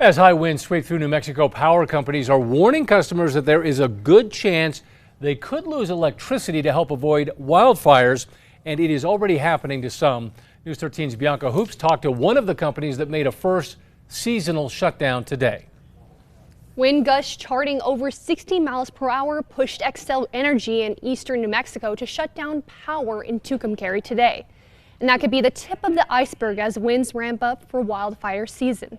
As high winds sweep through New Mexico, power companies are warning customers that there is a good chance they could lose electricity to help avoid wildfires, and it is already happening to some. News 13's Bianca Hoops talked to one of the companies that made a first seasonal shutdown today. Wind gusts charting over 60 miles per hour pushed Xcel Energy in eastern New Mexico to shut down power in Tucumcari today. And that could be the tip of the iceberg as winds ramp up for wildfire season.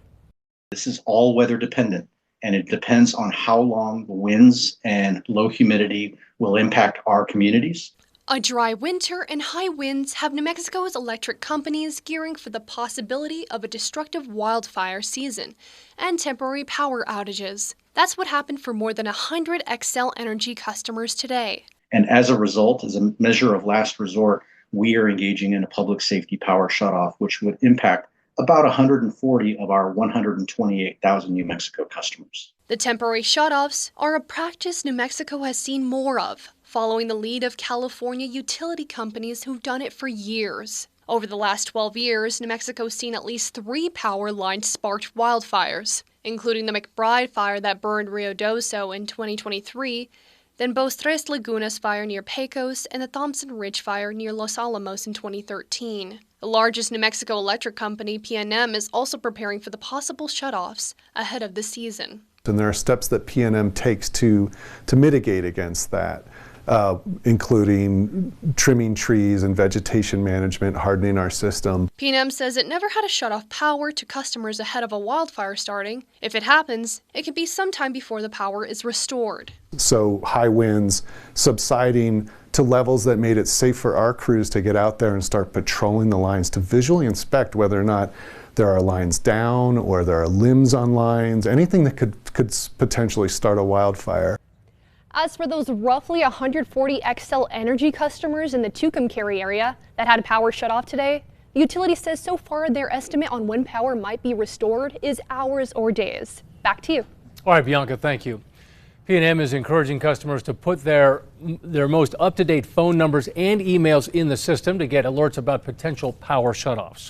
This is all weather dependent, and it depends on how long the winds and low humidity will impact our communities. A dry winter and high winds have New Mexico's electric companies gearing for the possibility of a destructive wildfire season and temporary power outages. That's what happened for more than 100 Xcel Energy customers today. And as a result, as a measure of last resort, we are engaging in a public safety power shutoff, which would impact about 140 of our 128,000 New Mexico customers. The temporary shutoffs are a practice New Mexico has seen more of, following the lead of California utility companies who've done it for years. Over the last 12 years, New Mexico's seen at least 3 power lines sparked wildfires, including the McBride fire that burned Rio Doso in 2023, then both Tres Lagunas fire near Pecos and the Thompson Ridge fire near Los Alamos in 2013. The largest New Mexico electric company, PNM, is also preparing for the possible shutoffs ahead of the season. And there are steps that PNM takes to mitigate against that, including trimming trees and vegetation management, hardening our system. PNM says it never had to shut off power to customers ahead of a wildfire starting. If it happens, it can be sometime before the power is restored. So high winds subsiding to levels that made it safe for our crews to get out there and start patrolling the lines to visually inspect whether or not there are lines down or there are limbs on lines, anything that could potentially start a wildfire. As for those roughly 140 Xcel Energy customers in the Tucumcari area that had power shut off today, the utility says so far their estimate on when power might be restored is hours or days. Back to you. All right, Bianca, thank you. PNM is encouraging customers to put their most up-to-date phone numbers and emails in the system to get alerts about potential power shutoffs.